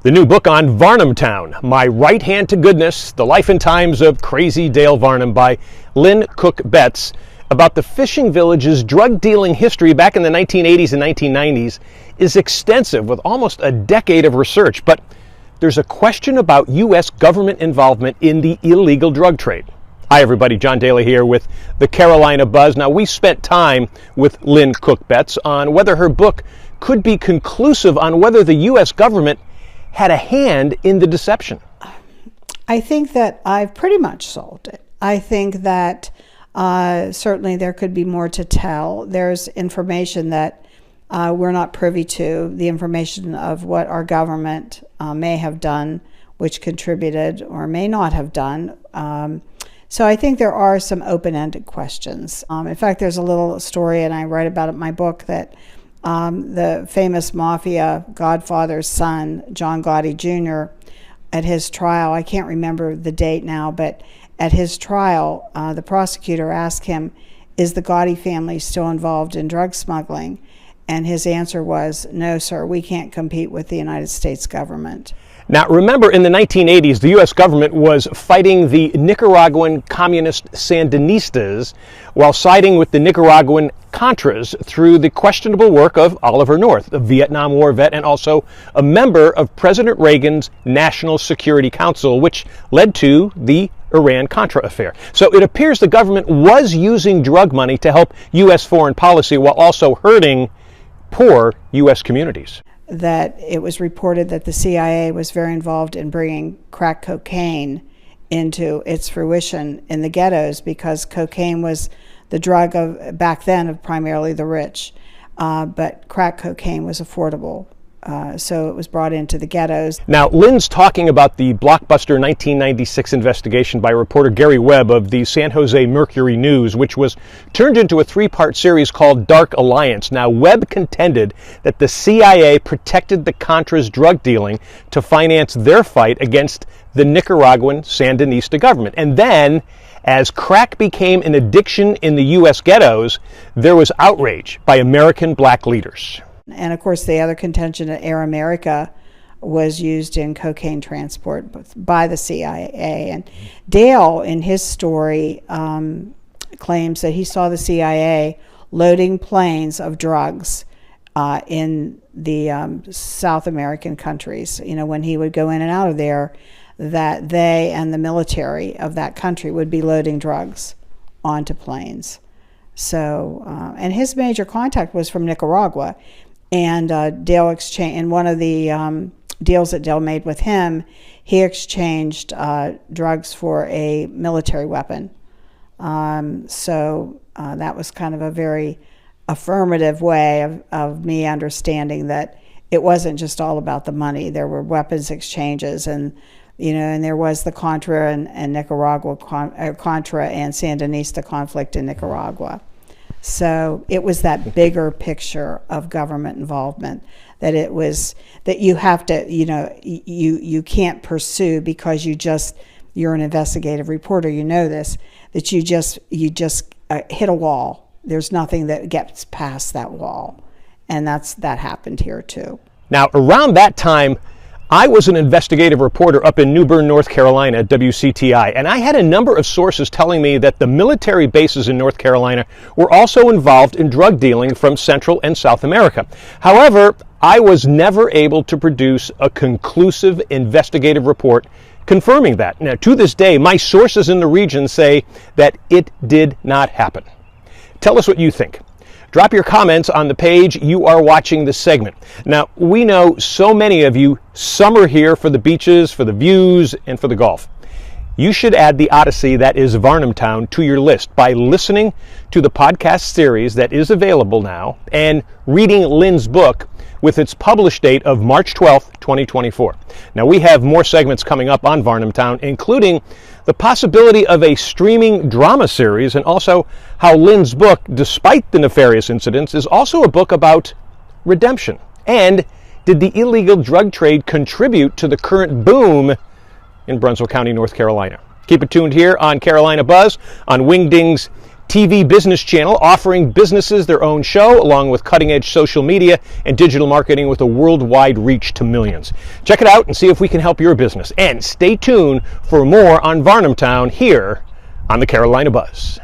The new book on Varnamtown, My Right Hand to Goodness, The Life and Times of Crazy Dale Varnam by Lynn Cook Betz, about the fishing village's drug dealing history back in the 1980s and 1990s, is extensive with almost a decade of research. But there's a question about U.S. government involvement in the illegal drug trade. Hi everybody, John Daly here with the Carolina Buzz. Now, we spent time with Lynn Cook Betz on whether her book could be conclusive on whether the U.S. government had a hand in the deception. I think that I've pretty much solved it. I think that certainly there could be more to tell. There's information that we're not privy to, the information of what our government may have done, which contributed or may not have done. So I think there are some open-ended questions. In fact, there's a little story, and I write about it in my book, that the famous mafia godfather's son, John Gotti Jr., at his trial, I can't remember the date now, but at his trial, the prosecutor asked him, is the Gotti family still involved in drug smuggling? And his answer was, no, sir, we can't compete with the United States government. Now, remember, in the 1980s, the U.S. government was fighting the Nicaraguan communist Sandinistas while siding with the Nicaraguan Contras through the questionable work of Oliver North, a Vietnam War vet and also a member of President Reagan's National Security Council, which led to the Iran-Contra affair. So it appears the government was using drug money to help U.S. foreign policy while also hurting poor U.S. communities. That it was reported that the CIA was very involved in bringing crack cocaine into its fruition in the ghettos, because cocaine was the drug of back then of primarily the rich, but crack cocaine was affordable. So it was brought into the ghettos. Now, Lynn's talking about the blockbuster 1996 investigation by reporter Gary Webb of the San Jose Mercury News, which was turned into a three-part series called Dark Alliance. Now, Webb contended that the CIA protected the Contras' drug dealing to finance their fight against the Nicaraguan Sandinista government. And then, as crack became an addiction in the U.S. ghettos, there was outrage by American black leaders. And of course, the other contention at Air America was used in cocaine transport by the CIA. And Dale, in his story, claims that he saw the CIA loading planes of drugs in the South American countries. You know, when he would go in and out of there, that they and the military of that country would be loading drugs onto planes. So, and his major contact was from Nicaragua. And Dale exchanged, in one of the deals that Dale made with him, he exchanged drugs for a military weapon. So that was kind of a very affirmative way of me understanding that it wasn't just all about the money. There were weapons exchanges, and and there was the Contra and Nicaragua, Contra and Sandinista conflict in Nicaragua. So it was that bigger picture of government involvement, that it was that you have to, you can't pursue because you're an investigative reporter, this, that you just hit a wall. There's nothing that gets past that wall. And that happened here too. Now, around that time, I was an investigative reporter up in New Bern, North Carolina at WCTI, and I had a number of sources telling me that the military bases in North Carolina were also involved in drug dealing from Central and South America. However, I was never able to produce a conclusive investigative report confirming that. Now, to this day, my sources in the region say that it did not happen. Tell us what you think. Drop your comments on the page you are watching this segment. Now, we know so many of you summer here for the beaches, for the views, and for the golf. You should add the odyssey that is Varnamtown to your list by listening to the podcast series that is available now and reading Lynn's book with its published date of March 12th, 2024. Now, we have more segments coming up on Varnamtown, including the possibility of a streaming drama series, and also how Lynn's book, despite the nefarious incidents, is also a book about redemption. And did the illegal drug trade contribute to the current boom in Brunswick County, North Carolina? Keep it tuned here on Carolina Buzz on Wingding's TV business channel offering businesses their own show, along with cutting-edge social media and digital marketing with a worldwide reach to millions. Check it out and see if we can help your business. And stay tuned for more on Varnamtown here on the Carolina Buzz.